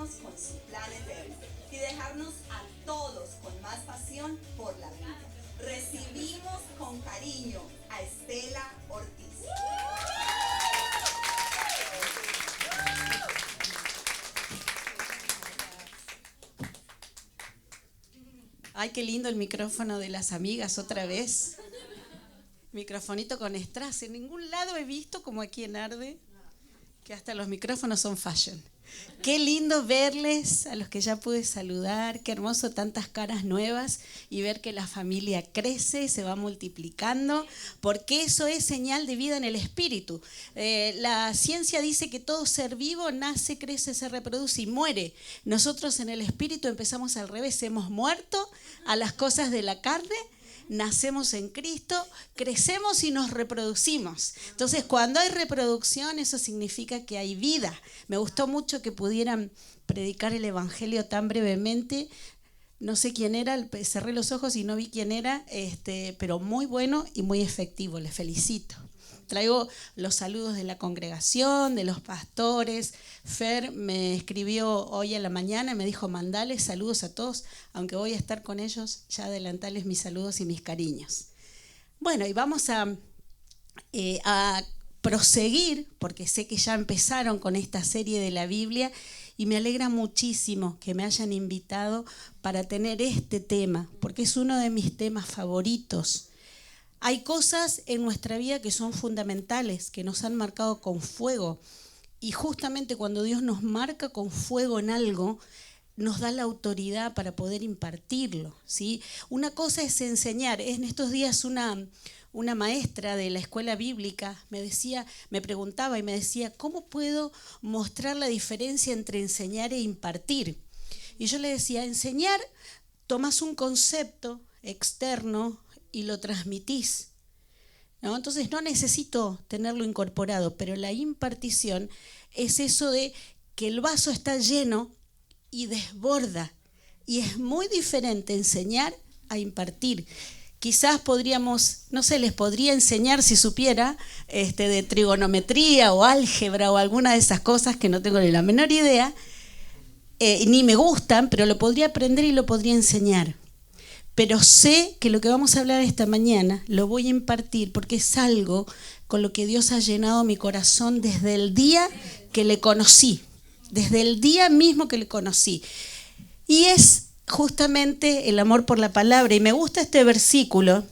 conectarnos con su plan eterno y dejarnos a todos con más pasión por la vida. Recibimos con cariño a Estela Ortiz. Ay, qué lindo el micrófono de las amigas otra vez. Microfonito con strass. En ningún lado he visto, como aquí en Arde, que hasta los micrófonos son fashion. Qué lindo verles, a los que ya pude saludar. Qué hermoso tantas caras nuevas y ver que la familia crece y se va multiplicando, porque eso es señal de vida en el espíritu. La ciencia dice que todo ser vivo nace, crece, se reproduce y muere. Nosotros en el espíritu empezamos al revés. Hemos muerto a las cosas de la carne, nacemos en Cristo, crecemos y nos reproducimos. Entonces, cuando hay reproducción, eso significa que hay vida. Me gustó mucho que pudieran predicar el evangelio tan brevemente. No sé quién era, cerré los ojos y no vi quién era, pero muy bueno y muy efectivo. Les felicito. Traigo los saludos de la congregación, de los pastores. Fer me escribió hoy en la mañana y me dijo: mandales saludos a todos, aunque voy a estar con ellos, ya adelantarles mis saludos y mis cariños. Bueno, y vamos a proseguir, porque sé que ya empezaron con esta serie de la Biblia y me alegra muchísimo que me hayan invitado para tener este tema, porque es uno de mis temas favoritos. Hay cosas en nuestra vida que son fundamentales, que nos han marcado con fuego. Y justamente cuando Dios nos marca con fuego en algo, nos da la autoridad para poder impartirlo, ¿sí? Una cosa es enseñar. En estos días una maestra de la escuela bíblica me preguntaba y me decía: ¿cómo puedo mostrar la diferencia entre enseñar e impartir? Y yo le decía: enseñar, tomás un concepto externo y lo transmitís, ¿no? Entonces no necesito tenerlo incorporado, pero la impartición es eso de que el vaso está lleno y desborda, y es muy diferente enseñar a impartir. Quizás les podría enseñar, si supiera, de trigonometría o álgebra o alguna de esas cosas que no tengo ni la menor idea, ni me gustan, pero lo podría aprender y lo podría enseñar. Pero sé que lo que vamos a hablar esta mañana lo voy a impartir porque es algo con lo que Dios ha llenado mi corazón desde el día que le conocí, desde el día mismo que le conocí. Y es justamente el amor por la palabra. Y me gusta este versículo: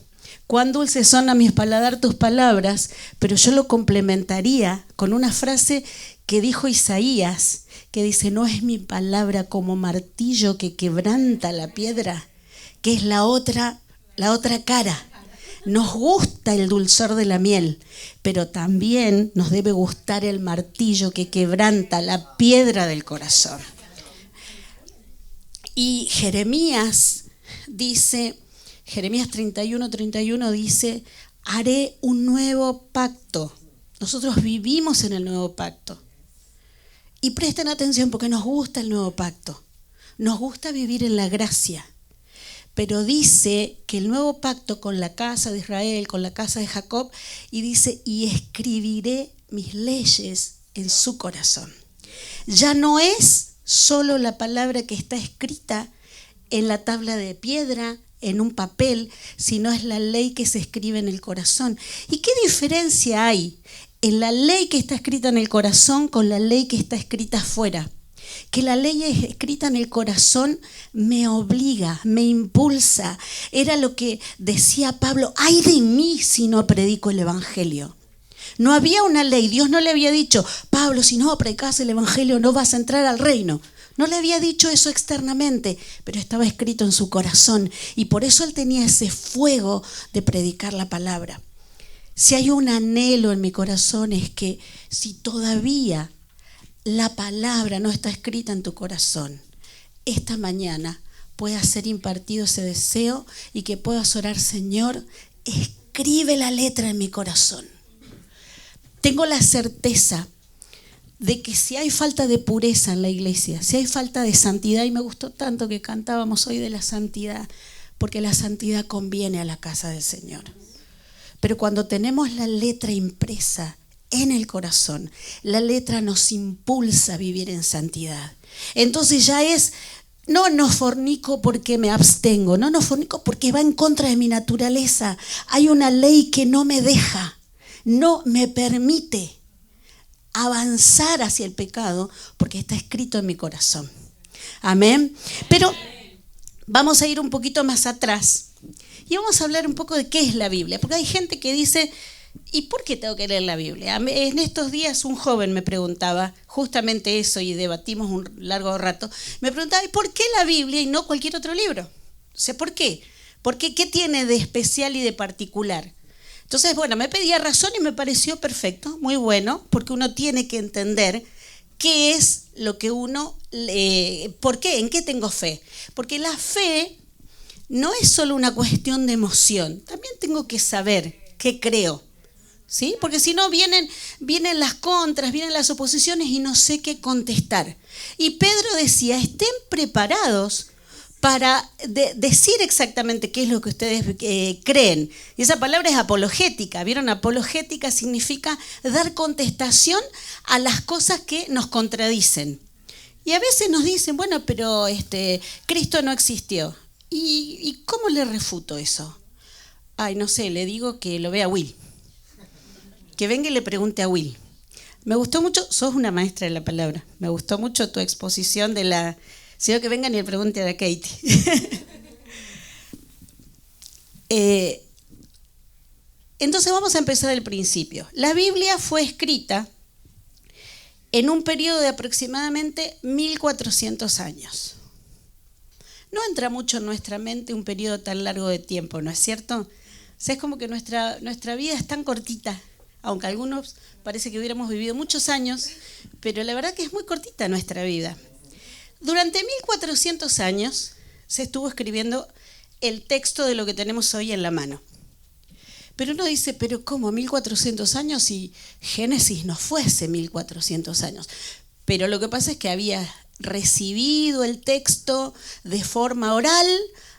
cuán dulces son a mis paladar tus palabras, pero yo lo complementaría con una frase que dijo Isaías, que dice: no es mi palabra como martillo que quebranta la piedra, que es la otra cara. Nos gusta el dulzor de la miel, pero también nos debe gustar el martillo que quebranta la piedra del corazón. Y Jeremías 31:31 dice: haré un nuevo pacto. Nosotros vivimos en el nuevo pacto. Y presten atención, porque nos gusta el nuevo pacto. Nos gusta vivir en la gracia. Pero dice que el nuevo pacto con la casa de Israel, con la casa de Jacob, y dice: y escribiré mis leyes en su corazón. Ya no es solo la palabra que está escrita en la tabla de piedra, en un papel, sino es la ley que se escribe en el corazón. ¿Y qué diferencia hay en la ley que está escrita en el corazón con la ley que está escrita afuera? Que la ley escrita en el corazón me obliga, me impulsa. Era lo que decía Pablo: ¡ay de mí si no predico el evangelio! No había una ley. Dios no le había dicho: Pablo, si no predicas el evangelio no vas a entrar al reino. No le había dicho eso externamente, pero estaba escrito en su corazón, y por eso él tenía ese fuego de predicar la palabra. Si hay un anhelo en mi corazón, es que si todavía la palabra no está escrita en tu corazón, esta mañana pueda ser impartido ese deseo y que puedas orar: Señor, escribe la letra en mi corazón. Tengo la certeza de que si hay falta de pureza en la iglesia, si hay falta de santidad, y me gustó tanto que cantábamos hoy de la santidad, porque la santidad conviene a la casa del Señor. Pero cuando tenemos la letra impresa en el corazón. La letra nos impulsa a vivir en santidad. Entonces ya es, no fornico porque me abstengo, no fornico porque va en contra de mi naturaleza. Hay una ley que no me deja, no me permite avanzar hacia el pecado porque está escrito en mi corazón. Amén. Pero vamos a ir un poquito más atrás y vamos a hablar un poco de qué es la Biblia, porque hay gente que dice, ¿y por qué tengo que leer la Biblia? En estos días un joven me preguntaba justamente eso y debatimos un largo rato. Me preguntaba, ¿y por qué la Biblia y no cualquier otro libro? O sea, ¿por qué? Porque ¿qué tiene de especial y de particular? Entonces, bueno, me pedía razón y me pareció perfecto, muy bueno, porque uno tiene que entender qué es lo que uno, ¿por qué? ¿En qué tengo fe? Porque la fe no es solo una cuestión de emoción, también tengo que saber qué creo. ¿Sí? Porque si no vienen las contras, vienen las oposiciones y no sé qué contestar. Y Pedro decía, estén preparados para decir exactamente qué es lo que ustedes creen. Y esa palabra es apologética. ¿Vieron? Apologética significa dar contestación a las cosas que nos contradicen. Y a veces nos dicen, bueno, pero Cristo no existió. ¿Y cómo le refuto eso? Ay, no sé, le digo que lo vea Will. Que venga y le pregunte a Will. Me gustó mucho, sos una maestra de la palabra, me gustó mucho tu exposición de la... Sino que vengan y le pregunte a Katie. Entonces vamos a empezar del principio. La Biblia fue escrita en un periodo de aproximadamente 1400 años. No entra mucho en nuestra mente un periodo tan largo de tiempo, ¿no es cierto? O sea, es como que nuestra vida es tan cortita. Aunque algunos parece que hubiéramos vivido muchos años, pero la verdad que es muy cortita nuestra vida. Durante 1400 años se estuvo escribiendo el texto de lo que tenemos hoy en la mano. Pero uno dice, ¿pero cómo? 1400 años si Génesis no fuese 1400 años. Pero lo que pasa es que había recibido el texto de forma oral,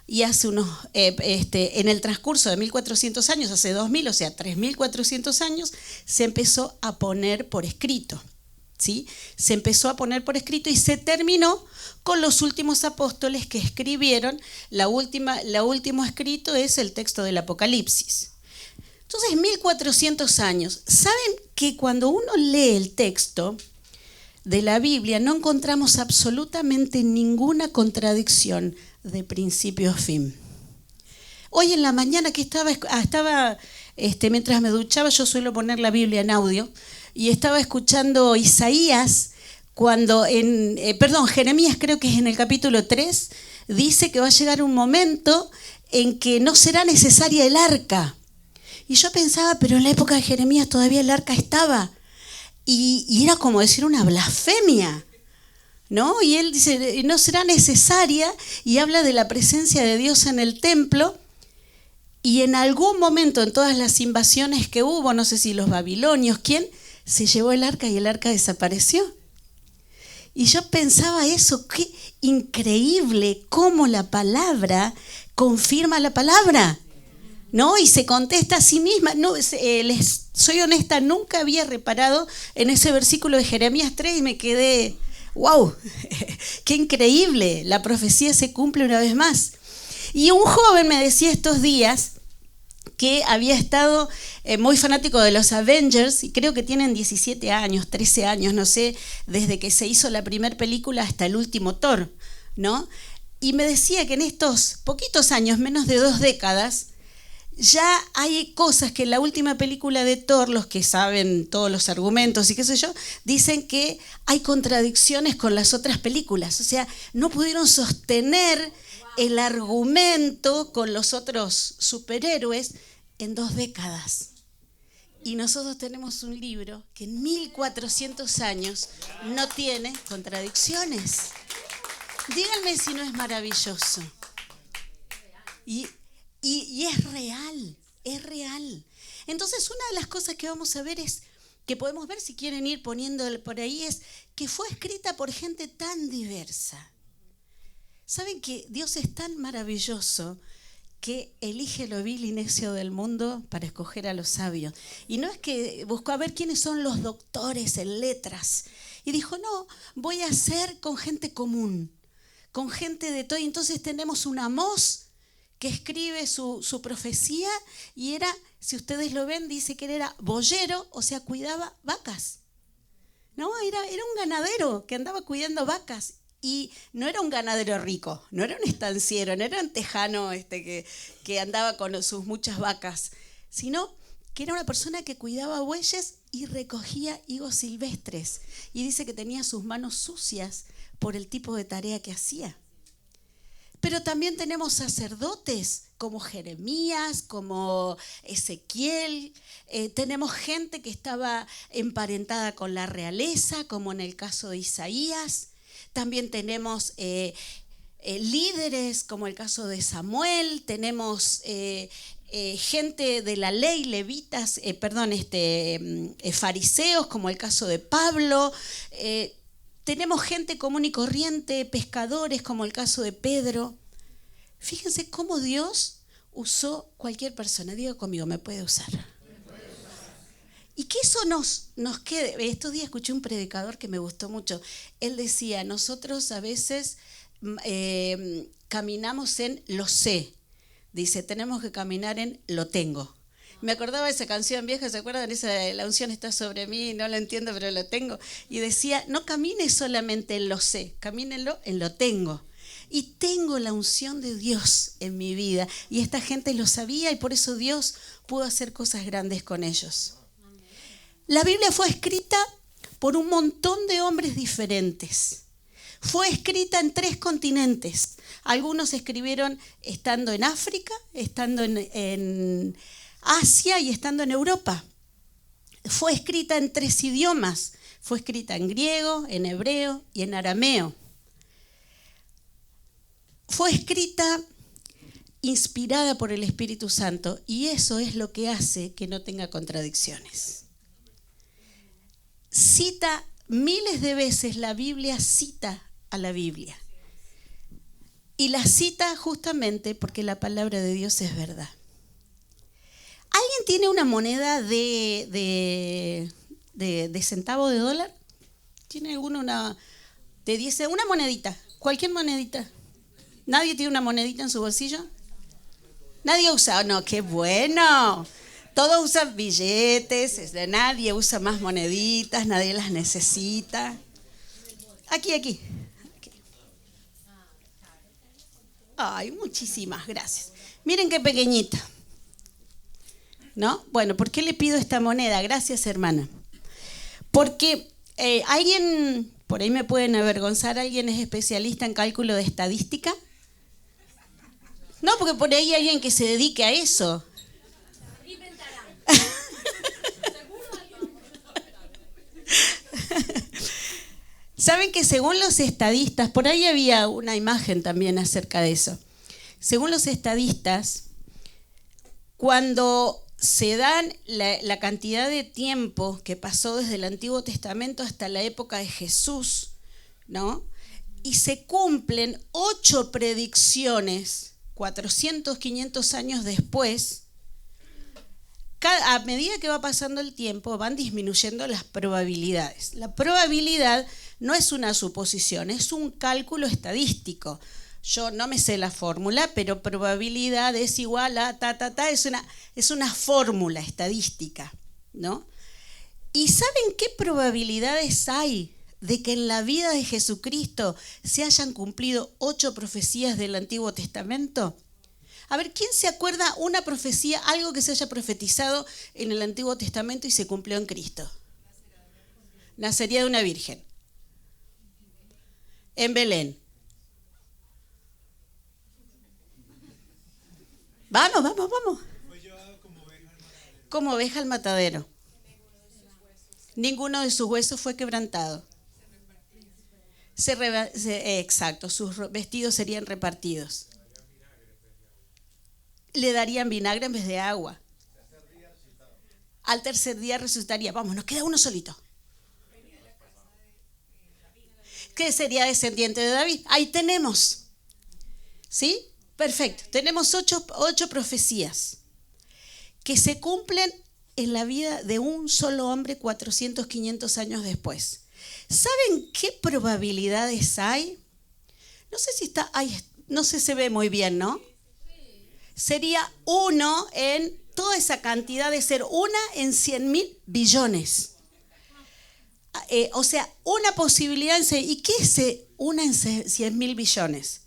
y hace en el transcurso de 1400 años, hace 2000, o sea, 3400 años, se empezó a poner por escrito, ¿sí? Se empezó a poner por escrito y se terminó con los últimos apóstoles que escribieron. Lo último escrito es el texto del Apocalipsis. Entonces, 1400 años. ¿Saben que cuando uno lee el texto de la Biblia no encontramos absolutamente ninguna contradicción de principio a fin? Hoy en la mañana que estaba mientras me duchaba, yo suelo poner la Biblia en audio, y estaba escuchando Isaías, Jeremías, creo que es en el capítulo 3, dice que va a llegar un momento en que no será necesaria el arca. Y yo pensaba, pero en la época de Jeremías todavía el arca estaba, y era como decir una blasfemia, ¿no? Y él dice, no será necesaria, y habla de la presencia de Dios en el templo. Y en algún momento, en todas las invasiones que hubo, no sé si los babilonios, ¿quién? Se llevó el arca y el arca desapareció. Y yo pensaba eso, qué increíble cómo la palabra confirma la palabra, ¿no? Y se contesta a sí misma. No, les soy honesta, nunca había reparado en ese versículo de Jeremías 3 y me quedé... ¡Wow! ¡Qué increíble! La profecía se cumple una vez más. Y un joven me decía estos días que había estado muy fanático de los Avengers, y creo que tienen 17 años, 13 años, no sé, desde que se hizo la primera película hasta el último Thor, ¿no? Y me decía que en estos poquitos años, menos de 2 décadas, ya hay cosas que en la última película de Thor, los que saben todos los argumentos y qué sé yo, dicen que hay contradicciones con las otras películas. O sea, no pudieron sostener el argumento con los otros superhéroes en 2 décadas. Y nosotros tenemos un libro que en 1400 años no tiene contradicciones. Díganme si no es maravilloso. Y es real, es real. Entonces, una de las cosas que vamos a ver es, que podemos ver si quieren ir poniéndole por ahí, es que fue escrita por gente tan diversa. ¿Saben que Dios es tan maravilloso que elige lo vil y necio del mundo para escoger a los sabios. Y no es que buscó a ver quiénes son los doctores en letras. Y dijo, no, voy a hacer con gente común, con gente de todo. Y entonces tenemos un Amós que escribe su profecía y era, si ustedes lo ven, dice que él era boyero, o sea, cuidaba vacas. No, era un ganadero que andaba cuidando vacas. Y no era un ganadero rico, no era un estanciero, no era un tejano que andaba con sus muchas vacas, sino que era una persona que cuidaba bueyes y recogía higos silvestres. Y dice que tenía sus manos sucias por el tipo de tarea que hacía. Pero también tenemos sacerdotes como Jeremías, como Ezequiel. Tenemos gente que estaba emparentada con la realeza, como en el caso de Isaías. También tenemos líderes, como el caso de Samuel. Tenemos gente de la ley, levitas, fariseos, como el caso de Pablo. Tenemos gente común y corriente, pescadores, como el caso de Pedro. Fíjense cómo Dios usó cualquier persona. Diga conmigo, me puede usar. Y que eso nos quede. Estos días escuché un predicador que me gustó mucho. Él decía, nosotros a veces caminamos en lo sé. Dice, tenemos que caminar en lo tengo. Me acordaba de esa canción vieja, ¿se acuerdan? Esa de la unción está sobre mí, no lo entiendo, pero lo tengo. Y decía, no camine solamente en lo sé, camínenlo en lo tengo. Y tengo la unción de Dios en mi vida. Y esta gente lo sabía y por eso Dios pudo hacer cosas grandes con ellos. La Biblia fue escrita por un montón de hombres diferentes. Fue escrita en 3 continentes. Algunos escribieron estando en África, estando en Asia y estando en Europa. Fue escrita en 3 idiomas. Fue escrita en griego, en hebreo y en arameo. Fue escrita inspirada por el Espíritu Santo y eso es lo que hace que no tenga contradicciones. Cita miles de veces la Biblia, cita a la Biblia. Y la cita justamente porque la palabra de Dios es verdad. ¿Alguien tiene una moneda de centavo de dólar? ¿Tiene alguno una de 10? Una monedita, cualquier monedita. ¿Nadie tiene una monedita en su bolsillo? Nadie usa, no, qué bueno. Todos usan billetes, nadie usa más moneditas, nadie las necesita. Aquí. Ay, muchísimas gracias. Miren qué pequeñita. ¿No? Bueno, ¿por qué le pido esta moneda? Gracias, hermana. Porque alguien, por ahí me pueden avergonzar, ¿alguien es especialista en cálculo de estadística? No, porque por ahí hay alguien que se dedique a eso. Saben que según los estadistas, por ahí había una imagen también acerca de eso. Según los estadistas, cuando se dan la cantidad de tiempo que pasó desde el Antiguo Testamento hasta la época de Jesús, ¿no? Y se cumplen 8 predicciones, 400, 500 años después, a medida que va pasando el tiempo van disminuyendo las probabilidades. La probabilidad no es una suposición, es un cálculo estadístico. Yo no me sé la fórmula, pero probabilidad es igual a es una fórmula estadística, ¿no? ¿Y saben qué probabilidades hay de que en la vida de Jesucristo se hayan cumplido 8 profecías del Antiguo Testamento? A ver, ¿quién se acuerda una profecía, algo que se haya profetizado en el Antiguo Testamento y se cumplió en Cristo? Nacería de una virgen. En Belén. Vamos. Fue llevado como oveja al matadero. Como oveja al matadero. Ninguno de sus huesos fue quebrantado. Exacto, sus vestidos serían repartidos. Le darían vinagre en vez de agua. Al tercer día resucitaría. Vamos, nos queda uno solito. ¿Qué sería descendiente de David? Ahí tenemos. ¿Sí? Perfecto. Tenemos ocho profecías que se cumplen en la vida de un solo hombre 400, 500 años después. ¿Saben qué probabilidades hay? No sé si está, no sé, se ve muy bien, ¿no? Sería uno en toda esa cantidad de ser una en 100.000 billones. O sea, una posibilidad en... ¿Y qué es una en 100.000 billones?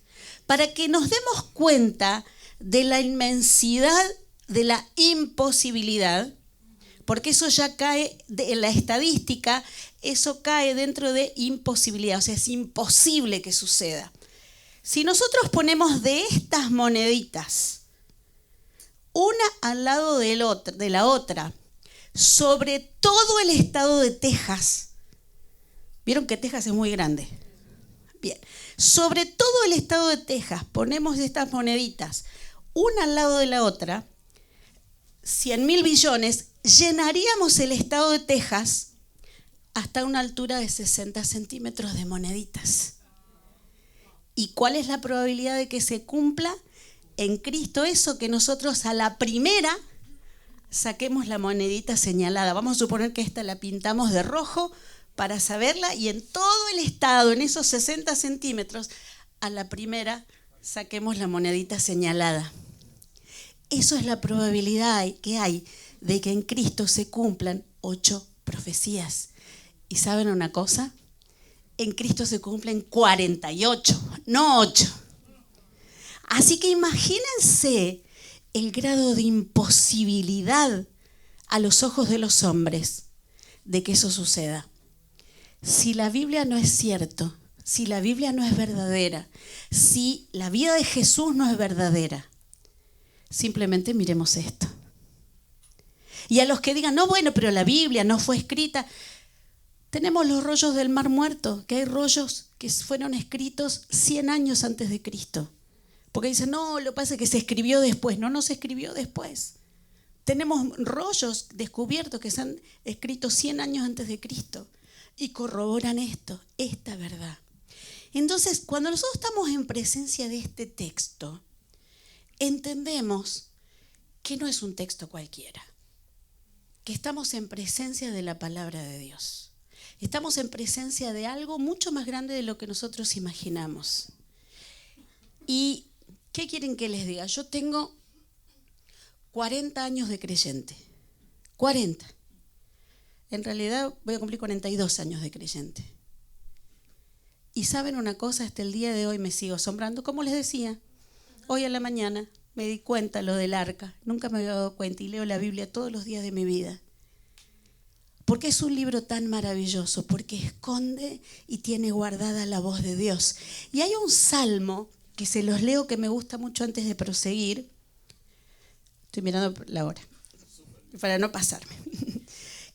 Para que nos demos cuenta de la inmensidad de la imposibilidad, porque eso ya cae en la estadística, eso cae dentro de imposibilidad, o sea, es imposible que suceda. Si nosotros ponemos de estas moneditas, una al lado de la otra, sobre todo el estado de Texas, ¿vieron que Texas es muy grande? Bien, sobre todo el estado de Texas ponemos estas moneditas, una al lado de la otra, 100.000 billones, llenaríamos el estado de Texas hasta una altura de 60 centímetros de moneditas. ¿Y cuál es la probabilidad de que se cumpla en Cristo eso? Que nosotros a la primera saquemos la monedita señalada. Vamos a suponer que esta la pintamos de rojo para saberla y en todo el estado, en esos 60 centímetros, a la primera saquemos la monedita señalada. Eso es la probabilidad que hay de que en Cristo se cumplan 8 profecías. ¿Y saben una cosa? En Cristo se cumplen 48, no 8. Así que imagínense el grado de imposibilidad a los ojos de los hombres de que eso suceda. Si la Biblia no es cierto, si la Biblia no es verdadera, si la vida de Jesús no es verdadera, simplemente miremos esto. Y a los que digan, no, bueno, pero la Biblia no fue escrita, tenemos los rollos del Mar Muerto, que hay rollos que fueron escritos 100 años antes de Cristo. Porque dicen, no, lo que pasa es que se escribió después. No, no se escribió después. Tenemos rollos descubiertos que se han escrito 100 años antes de Cristo y corroboran esta verdad. Entonces, cuando nosotros estamos en presencia de este texto, entendemos que no es un texto cualquiera, que estamos en presencia de la palabra de Dios. Estamos en presencia de algo mucho más grande de lo que nosotros imaginamos. ¿Y qué quieren que les diga? Yo tengo 40 años de creyente. 40. En realidad voy a cumplir 42 años de creyente. Y saben una cosa, hasta el día de hoy me sigo asombrando. Como les decía, hoy a la mañana me di cuenta lo del arca. Nunca me había dado cuenta y leo la Biblia todos los días de mi vida. Porque es un libro tan maravilloso, porque esconde y tiene guardada la voz de Dios. Y hay un salmo que se los leo que me gusta mucho antes de proseguir. Estoy mirando la hora, para no pasarme.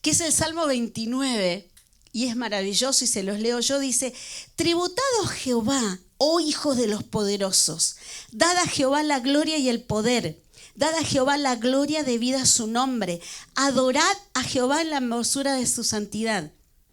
Que es el Salmo 29, y es maravilloso y se los leo yo. Dice, tributad a Jehová, oh hijos de los poderosos, dad a Jehová la gloria y el poder. Dad a Jehová la gloria debida a su nombre. Adorad a Jehová en la hermosura de su santidad.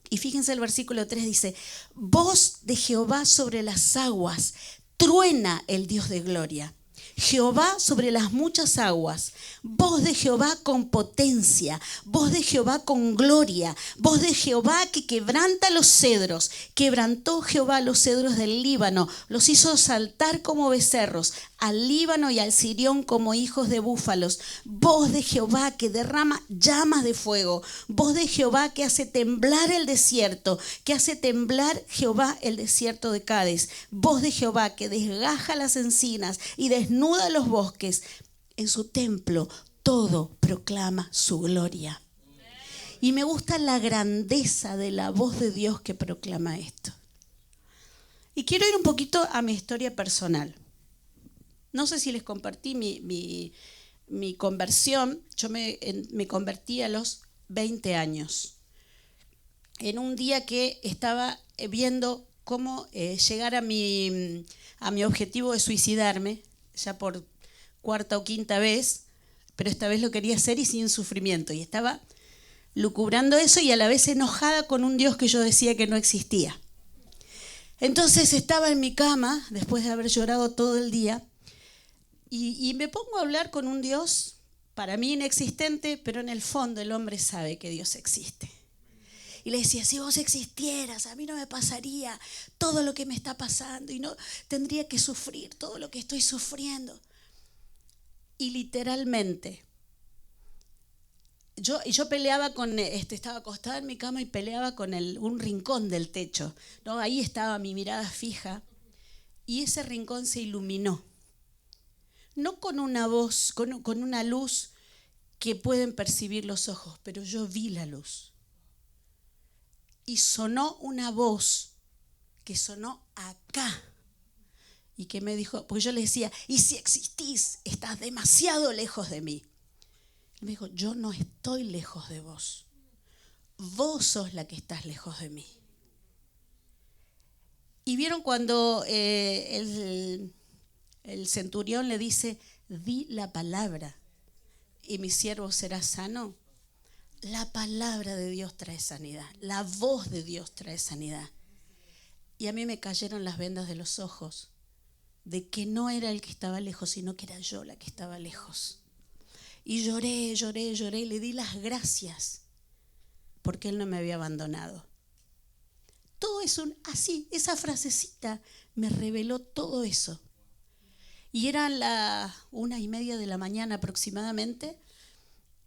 Y fíjense el versículo 3 dice, voz de Jehová sobre las aguas, truena el Dios de gloria. Jehová sobre las muchas aguas, voz de Jehová con potencia, voz de Jehová con gloria, voz de Jehová que quebranta los cedros. Quebrantó Jehová los cedros del Líbano, los hizo saltar como becerros, al Líbano y al Sirión como hijos de búfalos. Voz de Jehová que derrama llamas de fuego, voz de Jehová que hace temblar el desierto, que hace temblar Jehová el desierto de Cades. Voz de Jehová que desgaja las encinas y desnuda los bosques. En su templo todo proclama su gloria. Y me gusta la grandeza de la voz de Dios que proclama esto. Y quiero ir un poquito a mi historia personal. No sé si les compartí mi conversión. Yo me convertí a los 20 años. En un día que estaba viendo cómo llegar a mi objetivo de suicidarme, ya por cuarta o quinta vez, pero esta vez lo quería hacer y sin sufrimiento. Y estaba lucubrando eso y a la vez enojada con un Dios que yo decía que no existía. Entonces estaba en mi cama, después de haber llorado todo el día, Y me pongo a hablar con un Dios para mí inexistente, pero en el fondo el hombre sabe que Dios existe. Y le decía, si vos existieras, a mí no me pasaría todo lo que me está pasando y no tendría que sufrir todo lo que estoy sufriendo. Y literalmente, yo peleaba con, estaba acostada en mi cama y peleaba con un rincón del techo, ¿no? Ahí estaba mi mirada fija y ese rincón se iluminó. No con una voz, con una luz que pueden percibir los ojos, pero yo vi la luz. Y sonó una voz que sonó acá. Y que me dijo, porque yo le decía, y si existís, estás demasiado lejos de mí. Y me dijo, yo no estoy lejos de vos. Vos sos la que estás lejos de mí. Y vieron cuando el centurión le dice, di la palabra y mi siervo será sano. La palabra de Dios trae sanidad, la voz de Dios trae sanidad. Y a mí me cayeron las vendas de los ojos de que no era el que estaba lejos, sino que era yo la que estaba lejos. Y lloré, y le di las gracias porque Él no me había abandonado. Todo eso, así, esa frasecita me reveló todo eso. Y eran las 1:30 de la mañana aproximadamente.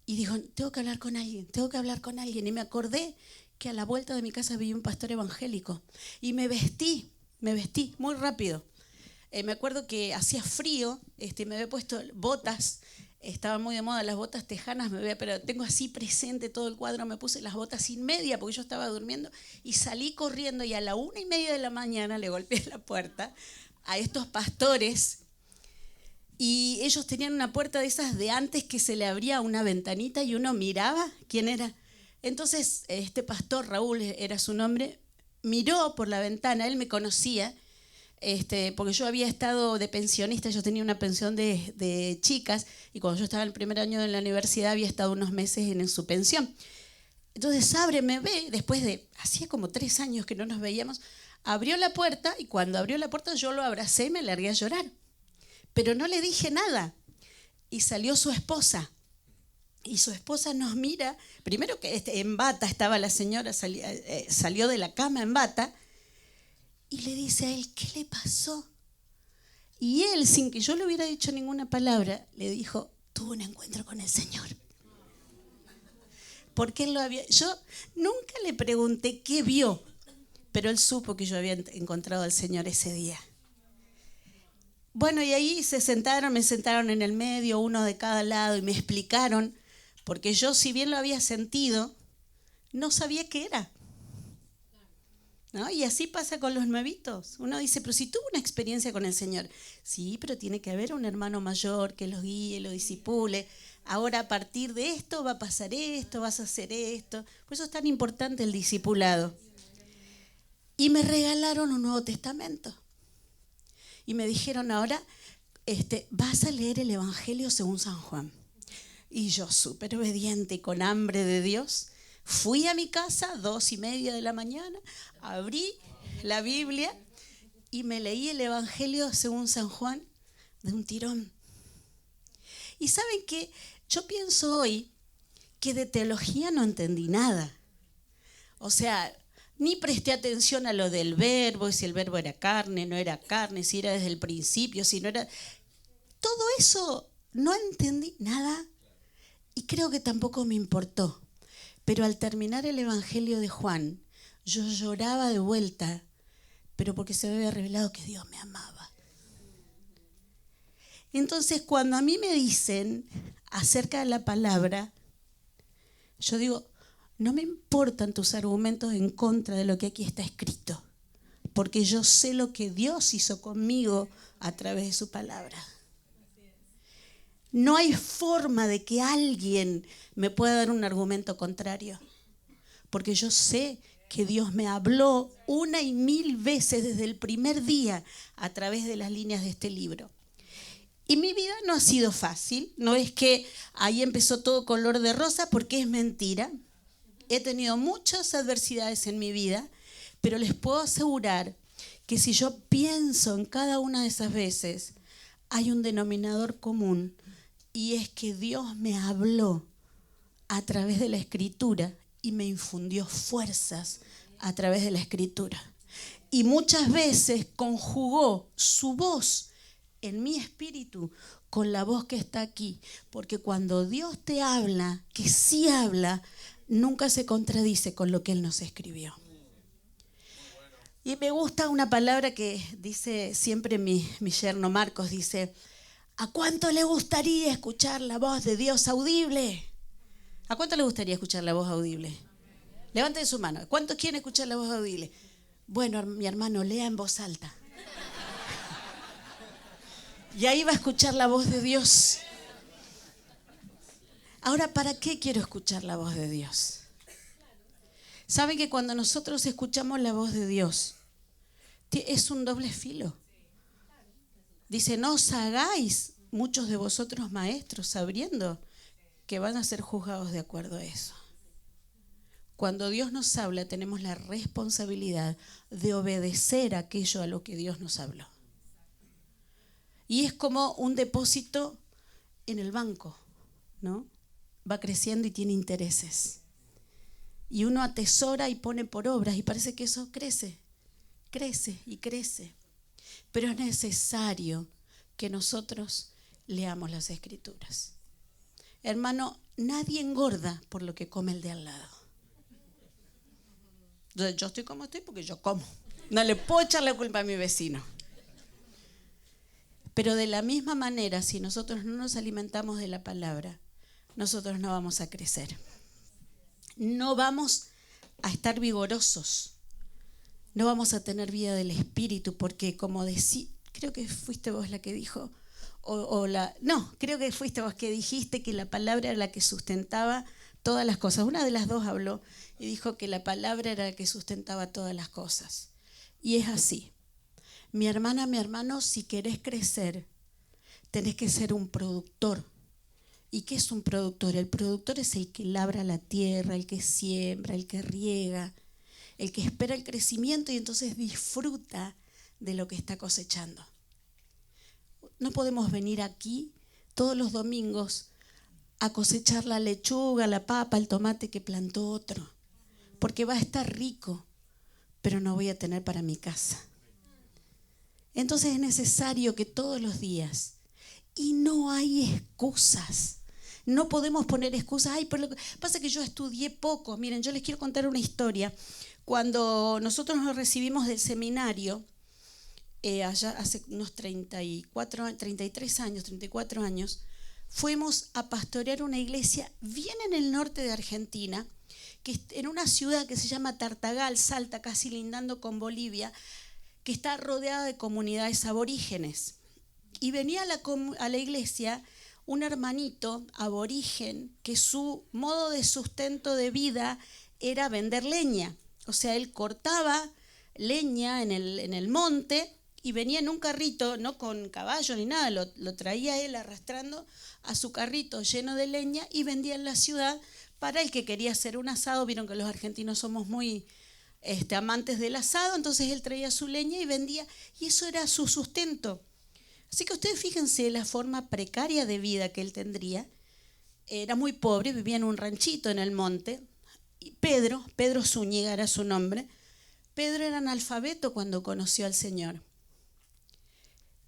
Y dijo, tengo que hablar con alguien. Y me acordé que a la vuelta de mi casa vi un pastor evangélico. Y me vestí muy rápido. Me acuerdo que hacía frío, me había puesto botas. Estaban muy de moda las botas tejanas, pero tengo así presente todo el cuadro. Me puse las botas sin media porque yo estaba durmiendo. Y salí corriendo y a la 1:30 de la mañana le golpeé la puerta a estos pastores. Y ellos tenían una puerta de esas de antes que se le abría una ventanita y uno miraba quién era. Entonces este pastor, Raúl era su nombre, miró por la ventana, él me conocía, porque yo había estado de pensionista, yo tenía una pensión de chicas y cuando yo estaba en el primer año de la universidad había estado unos meses en su pensión. Entonces abre, me ve, después de, hacía como 3 años que no nos veíamos, abrió la puerta y cuando abrió la puerta yo lo abracé y me largué a llorar. Pero no le dije nada. Y salió su esposa. Y su esposa nos mira. Primero que en bata estaba la señora, salió de la cama en bata. Y le dice a él, ¿qué le pasó? Y él, sin que yo le hubiera dicho ninguna palabra, le dijo, tuvo un encuentro con el Señor. Porque él lo había... Yo nunca le pregunté qué vio, pero él supo que yo había encontrado al Señor ese día. Bueno, y ahí me sentaron en el medio, uno de cada lado, y me explicaron, porque yo, si bien lo había sentido, no sabía qué era. ¿No? Y así pasa con los nuevitos. Uno dice, pero si tuvo una experiencia con el Señor. Sí, pero tiene que haber un hermano mayor que los guíe, los discipule. Ahora, a partir de esto va a pasar esto, vas a hacer esto. Por eso es tan importante el discipulado. Y me regalaron un Nuevo Testamento. Y me dijeron, ahora vas a leer el Evangelio según San Juan. Y yo, súper obediente y con hambre de Dios, fui a mi casa, 2:30 de la mañana, abrí la Biblia y me leí el Evangelio según San Juan de un tirón. Y ¿saben qué? Yo pienso hoy que de teología no entendí nada. O sea, ni presté atención a lo del verbo, si el verbo era carne, no era carne, si era desde el principio, si no era... Todo eso no entendí nada y creo que tampoco me importó. Pero al terminar el Evangelio de Juan, yo lloraba de vuelta, pero porque se me había revelado que Dios me amaba. Entonces, cuando a mí me dicen acerca de la palabra, yo digo, no me importan tus argumentos en contra de lo que aquí está escrito, porque yo sé lo que Dios hizo conmigo a través de su palabra. No hay forma de que alguien me pueda dar un argumento contrario, porque yo sé que Dios me habló 1,000 veces desde el primer día a través de las líneas de este libro. Y mi vida no ha sido fácil, no es que ahí empezó todo color de rosa, porque es mentira. He tenido muchas adversidades en mi vida, pero les puedo asegurar que si yo pienso en cada una de esas veces, hay un denominador común y es que Dios me habló a través de la Escritura y me infundió fuerzas a través de la Escritura. Y muchas veces conjugó su voz en mi espíritu con la voz que está aquí. Porque cuando Dios te habla, que sí habla, nunca se contradice con lo que Él nos escribió. Y me gusta una palabra que dice siempre mi yerno Marcos, dice: ¿a cuánto le gustaría escuchar la voz de Dios audible? ¿A cuánto le gustaría escuchar la voz audible? Levanten su mano. ¿Cuántos quieren escuchar la voz audible? Bueno, mi hermano, lea en voz alta. Y ahí va a escuchar la voz de Dios. Ahora, ¿para qué quiero escuchar la voz de Dios? ¿Saben que cuando nosotros escuchamos la voz de Dios, es un doble filo? Dice: no os hagáis muchos de vosotros maestros, sabiendo que van a ser juzgados de acuerdo a eso. Cuando Dios nos habla, tenemos la responsabilidad de obedecer aquello a lo que Dios nos habló. Y es como un depósito en el banco, ¿no? Va creciendo y tiene intereses. Y uno atesora y pone por obras y parece que eso crece, crece y crece. Pero es necesario que nosotros leamos las Escrituras. Hermano, nadie engorda por lo que come el de al lado. Yo estoy como estoy porque yo como. No le puedo echar la culpa a mi vecino. Pero de la misma manera, si nosotros no nos alimentamos de la palabra, nosotros no vamos a crecer. No vamos a estar vigorosos. No vamos a tener vida del Espíritu, porque como decía, creo que fuiste vos la que dijo, creo que fuiste vos que dijiste que la palabra era la que sustentaba todas las cosas. Una de las dos habló y dijo que la palabra era la que sustentaba todas las cosas. Y es así. Mi hermana, mi hermano, si querés crecer, tenés que ser un productor. ¿Y qué es un productor? El productor es el que labra la tierra, el que siembra, el que riega, el que espera el crecimiento y entonces disfruta de lo que está cosechando. No podemos venir aquí todos los domingos a cosechar la lechuga, la papa, el tomate que plantó otro, porque va a estar rico, pero no voy a tener para mi casa. Entonces es necesario que todos los días, y no hay excusas, no podemos poner excusas. Ay, pero lo que pasa es que yo estudié poco. Miren, yo les quiero contar una historia. Cuando nosotros nos recibimos del seminario, allá hace unos 34 años, fuimos a pastorear una iglesia bien en el norte de Argentina, que en una ciudad que se llama Tartagal, Salta, casi lindando con Bolivia, que está rodeada de comunidades aborígenes. Y venía a la iglesia un hermanito aborigen que su modo de sustento de vida era vender leña. O sea, él cortaba leña en el monte y venía en un carrito, no con caballo ni nada, lo traía él arrastrando a su carrito lleno de leña y vendía en la ciudad para el que quería hacer un asado. Vieron que los argentinos somos muy amantes del asado, entonces él traía su leña y vendía, y eso era su sustento. Así que ustedes fíjense la forma precaria de vida que él tendría. Era muy pobre, vivía en un ranchito en el monte. Y Pedro Zúñiga era su nombre. Pedro era analfabeto cuando conoció al Señor.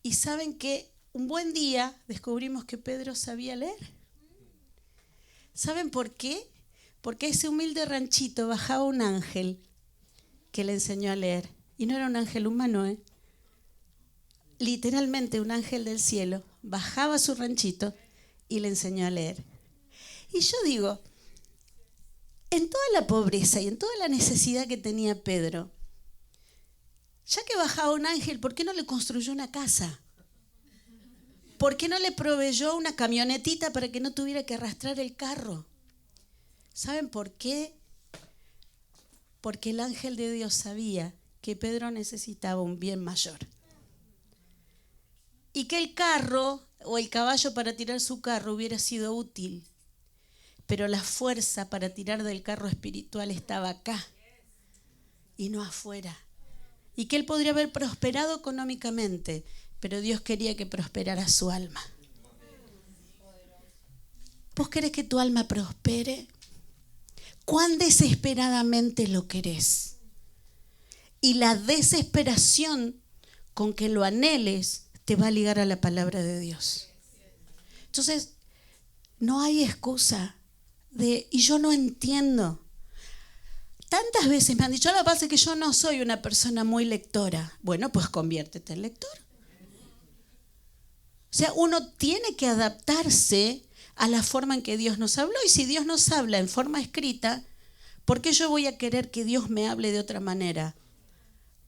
Y saben que un buen día descubrimos que Pedro sabía leer. ¿Saben por qué? Porque a ese humilde ranchito bajaba un ángel que le enseñó a leer. Y no era un ángel humano, literalmente un ángel del cielo bajaba a su ranchito y le enseñó a leer. Y yo digo, en toda la pobreza y en toda la necesidad que tenía Pedro, ya que bajaba un ángel, ¿por qué no le construyó una casa? ¿Por qué no le proveyó una camionetita para que no tuviera que arrastrar el carro? ¿Saben por qué? Porque el ángel de Dios sabía que Pedro necesitaba un bien mayor. Y que el carro o el caballo para tirar su carro hubiera sido útil, pero la fuerza para tirar del carro espiritual estaba acá y no afuera. Y que él podría haber prosperado económicamente, pero Dios quería que prosperara su alma. ¿Vos querés que tu alma prospere? ¿Cuán desesperadamente lo querés? Y la desesperación con que lo anheles te va a ligar a la palabra de Dios. Entonces, no hay excusa y yo no entiendo. Tantas veces me han dicho, lo que pasa es que yo no soy una persona muy lectora. Bueno, pues conviértete en lector. O sea, uno tiene que adaptarse a la forma en que Dios nos habló. Y si Dios nos habla en forma escrita, ¿por qué yo voy a querer que Dios me hable de otra manera?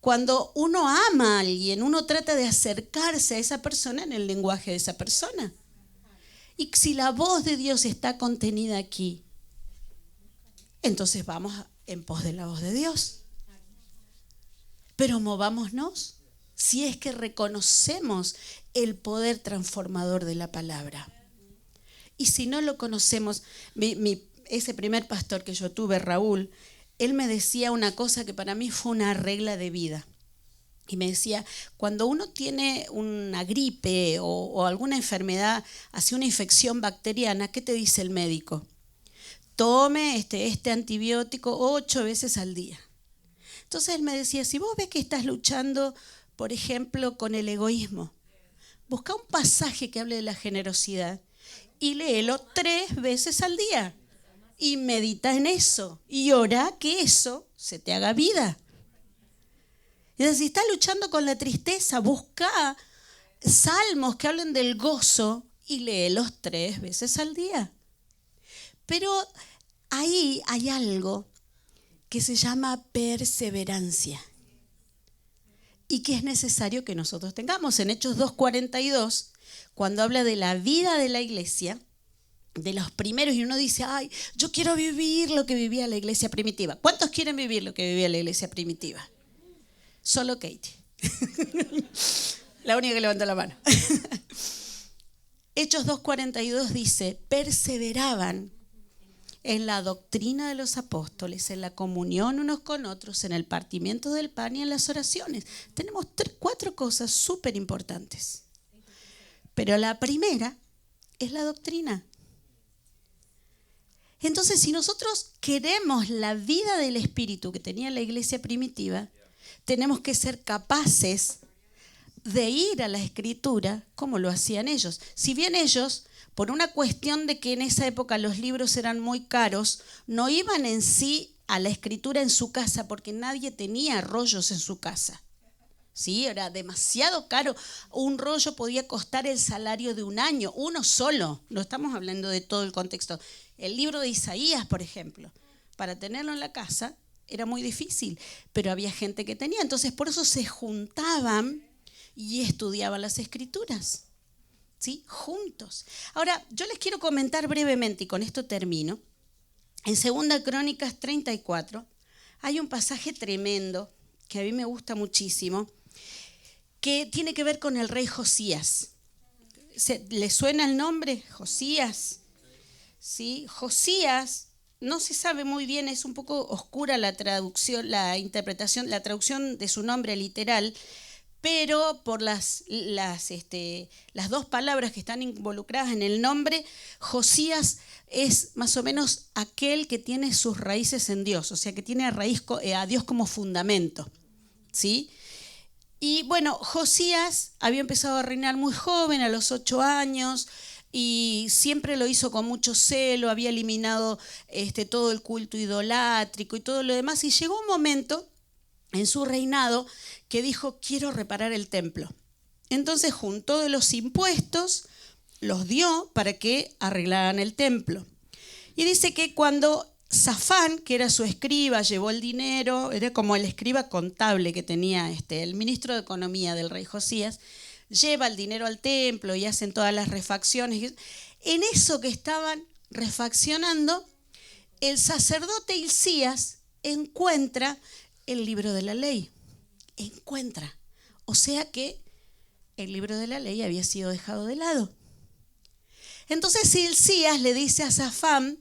Cuando uno ama a alguien, uno trata de acercarse a esa persona en el lenguaje de esa persona. Y si la voz de Dios está contenida aquí, entonces vamos en pos de la voz de Dios. Pero movámonos si es que reconocemos el poder transformador de la palabra. Y si no lo conocemos, ese primer pastor que yo tuve, Raúl, él me decía una cosa que para mí fue una regla de vida. Y me decía, cuando uno tiene una gripe o alguna enfermedad, así una infección bacteriana, ¿qué te dice el médico? Tome este antibiótico 8 veces al día. Entonces él me decía, si vos ves que estás luchando, por ejemplo, con el egoísmo, busca un pasaje que hable de la generosidad y léelo 3 veces al día. Y medita en eso y ora que eso se te haga vida. Entonces, si estás luchando con la tristeza, busca salmos que hablen del gozo y léelos 3 veces al día. Pero ahí hay algo que se llama perseverancia y que es necesario que nosotros tengamos. En Hechos 2:42, cuando habla de la vida de la iglesia, de los primeros, y uno dice, ay, yo quiero vivir lo que vivía la iglesia primitiva. ¿Cuántos quieren vivir lo que vivía la iglesia primitiva? Solo Katie. La única que levantó la mano. Hechos 2:42 dice, perseveraban en la doctrina de los apóstoles, en la comunión unos con otros, en el partimiento del pan y en las oraciones. Tenemos 4 cosas súper importantes. Pero la primera es la doctrina. Entonces, si nosotros queremos la vida del Espíritu que tenía la iglesia primitiva, tenemos que ser capaces de ir a la Escritura como lo hacían ellos. Si bien ellos, por una cuestión de que en esa época los libros eran muy caros, no iban en sí a la Escritura en su casa porque nadie tenía rollos en su casa. ¿Sí? Era demasiado caro. Un rollo podía costar el salario de un año, uno solo. No estamos hablando de todo el contexto. El libro de Isaías, por ejemplo, para tenerlo en la casa era muy difícil, pero había gente que tenía. Entonces, por eso se juntaban y estudiaban las Escrituras, ¿sí? Juntos. Ahora, yo les quiero comentar brevemente, y con esto termino. En 2 Crónicas 34 hay un pasaje tremendo que a mí me gusta muchísimo, que tiene que ver con el rey Josías. ¿Le suena el nombre? Josías. ¿Sí? Josías, no se sabe muy bien, es un poco oscura la traducción, la interpretación, la traducción de su nombre literal, pero por las 2 palabras que están involucradas en el nombre, Josías es más o menos aquel que tiene sus raíces en Dios, o sea, que tiene a Dios como fundamento, ¿sí? Y bueno, Josías había empezado a reinar muy joven, a los 8 años, y siempre lo hizo con mucho celo, había eliminado todo el culto idolátrico y todo lo demás, y llegó un momento en su reinado que dijo, quiero reparar el templo. Entonces juntó de los impuestos, los dio para que arreglaran el templo. Y dice que cuando Safán, que era su escriba, llevó el dinero, era como el escriba contable que tenía el ministro de Economía del rey Josías, lleva el dinero al templo y hacen todas las refacciones. En eso que estaban refaccionando, el sacerdote Hilcías encuentra el libro de la ley. Encuentra. O sea que el libro de la ley había sido dejado de lado. Entonces Hilcías le dice a Safán,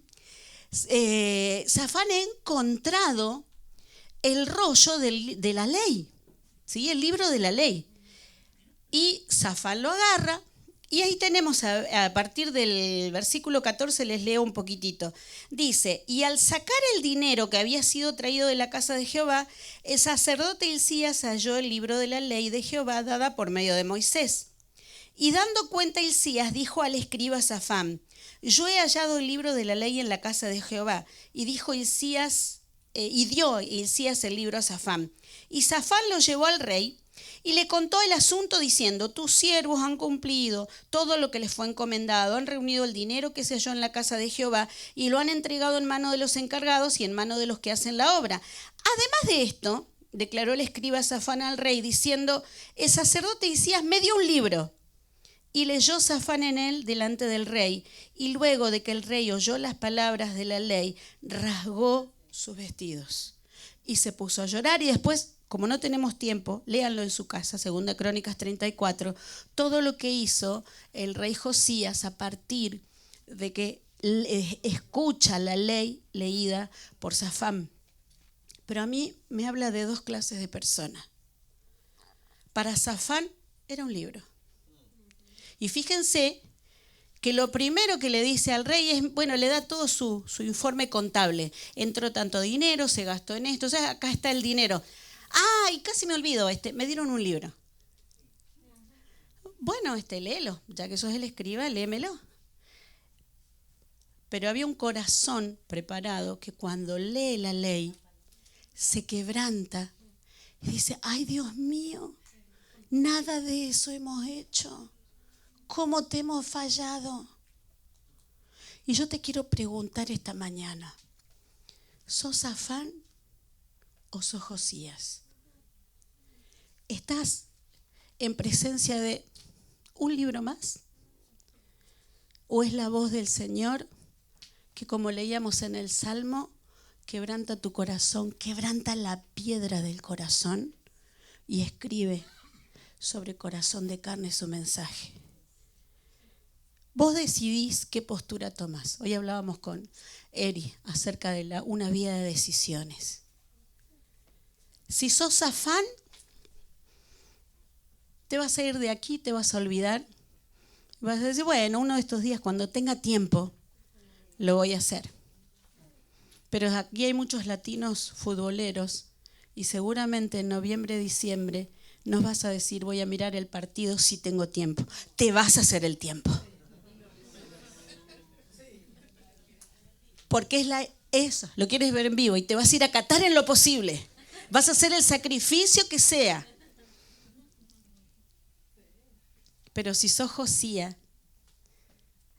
Safán, he encontrado el rollo de la ley, ¿sí? El libro de la ley. Y Safán lo agarra. Y ahí tenemos, a partir del versículo 14, les leo un poquitito. Dice, y al sacar el dinero que había sido traído de la casa de Jehová, el sacerdote Hilcías halló el libro de la ley de Jehová dada por medio de Moisés. Y dando cuenta Hilcías, dijo al escriba Safán, yo he hallado el libro de la ley en la casa de Jehová. Y dijo Hilcías, y dio Hilcías el libro a Safán. Y Safán lo llevó al rey, y le contó el asunto diciendo, tus siervos han cumplido todo lo que les fue encomendado, han reunido el dinero que se halló en la casa de Jehová y lo han entregado en mano de los encargados y en mano de los que hacen la obra. Además de esto, declaró el escriba Safán al rey, diciendo, el sacerdote Hilcías me dio un libro. Y leyó Safán en él delante del rey, y luego de que el rey oyó las palabras de la ley, rasgó sus vestidos y se puso a llorar. Y después, como no tenemos tiempo, léanlo en su casa, 2 Crónicas 34, todo lo que hizo el rey Josías a partir de que escucha la ley leída por Safán. Pero a mí me habla de dos clases de personas. Para Safán era un libro. Y fíjense que lo primero que le dice al rey es, bueno, le da todo su informe contable. Entró tanto dinero, se gastó en esto, o sea, acá está el dinero. Ah, y casi me olvido, me dieron un libro. Bueno, léelo, ya que sos el escriba, léemelo. Pero había un corazón preparado que cuando lee la ley se quebranta y dice, ay Dios mío, nada de eso hemos hecho. ¿Cómo te hemos fallado? Y yo te quiero preguntar esta mañana, ¿sos Safán o sos Josías? ¿Estás en presencia de un libro más? ¿O es la voz del Señor que, como leíamos en el Salmo, quebranta tu corazón, quebranta la piedra del corazón y escribe sobre corazón de carne su mensaje? Vos decidís qué postura tomás. Hoy hablábamos con Eri acerca de una vida de decisiones. Si sos Safán, te vas a ir de aquí, te vas a olvidar. Vas a decir, bueno, uno de estos días cuando tenga tiempo, lo voy a hacer. Pero aquí hay muchos latinos futboleros y seguramente en noviembre, diciembre, nos vas a decir, voy a mirar el partido si tengo tiempo. Te vas a hacer el tiempo. Porque eso, lo quieres ver en vivo y te vas a ir a catar en lo posible. Vas a hacer el sacrificio que sea. Pero si sos Josías,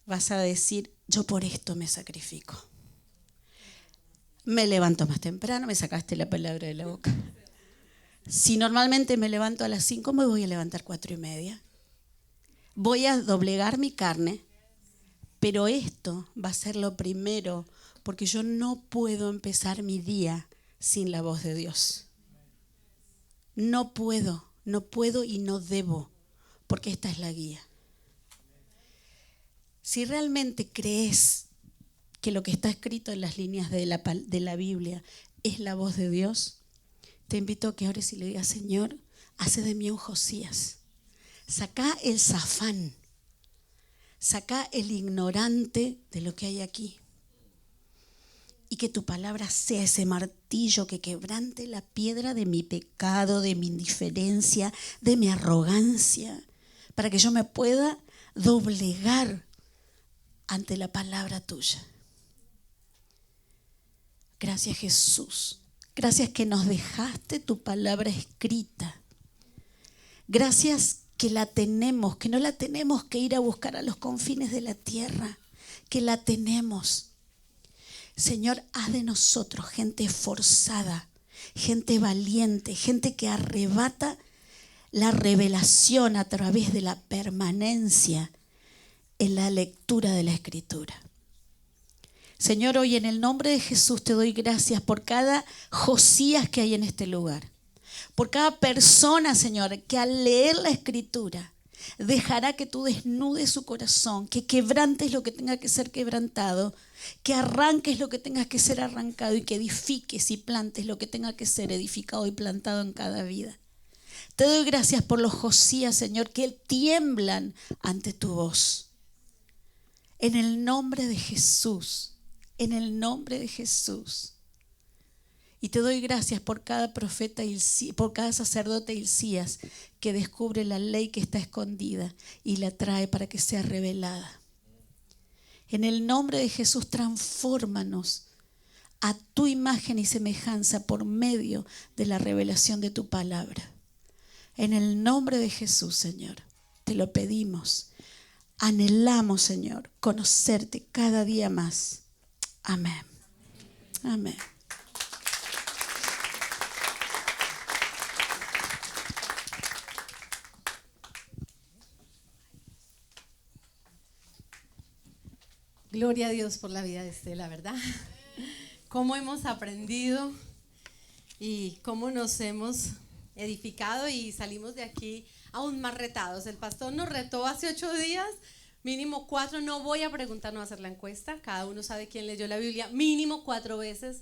vas a decir, yo por esto me sacrifico. Me levanto más temprano, me sacaste la palabra de la boca. Si normalmente me levanto a las 5, me voy a levantar 4:30. Voy a doblegar mi carne, pero esto va a ser lo primero, porque yo no puedo empezar mi día sin la voz de Dios. No puedo y no debo, porque esta es la guía. Si realmente crees que lo que está escrito en las líneas de la Biblia es la voz de Dios, te invito a que ores y le digas, Señor, hace de mí un Josías. Sacá el Safán, sacá el ignorante de lo que hay aquí. Y que tu palabra sea ese martillo que quebrante la piedra de mi pecado, de mi indiferencia, de mi arrogancia, para que yo me pueda doblegar ante la palabra tuya. Gracias, Jesús. Gracias que nos dejaste tu palabra escrita. Gracias que la tenemos, que no la tenemos que ir a buscar a los confines de la tierra, que la tenemos. Señor, haz de nosotros gente esforzada, gente valiente, gente que arrebata la revelación a través de la permanencia en la lectura de la Escritura. Señor, hoy en el nombre de Jesús te doy gracias por cada Josías que hay en este lugar, por cada persona, Señor, que al leer la Escritura dejará que tú desnudes su corazón, que quebrantes lo que tenga que ser quebrantado, que arranques lo que tenga que ser arrancado y que edifiques y plantes lo que tenga que ser edificado y plantado en cada vida. Te doy gracias por los Josías, Señor, que tiemblan ante tu voz. En el nombre de Jesús, en el nombre de Jesús. Y te doy gracias por cada profeta, por cada sacerdote Hilcías que descubre la ley que está escondida y la trae para que sea revelada. En el nombre de Jesús, transfórmanos a tu imagen y semejanza por medio de la revelación de tu palabra. En el nombre de Jesús, Señor, te lo pedimos. Anhelamos, Señor, conocerte cada día más. Amén. Amén. Gloria a Dios por la vida de Estela, ¿verdad? Cómo hemos aprendido y cómo nos hemos edificado y salimos de aquí aún más retados. El pastor nos retó hace 8 días, mínimo 4. No voy a preguntar, no voy a hacer la encuesta. Cada uno sabe quién leyó la Biblia mínimo 4 veces.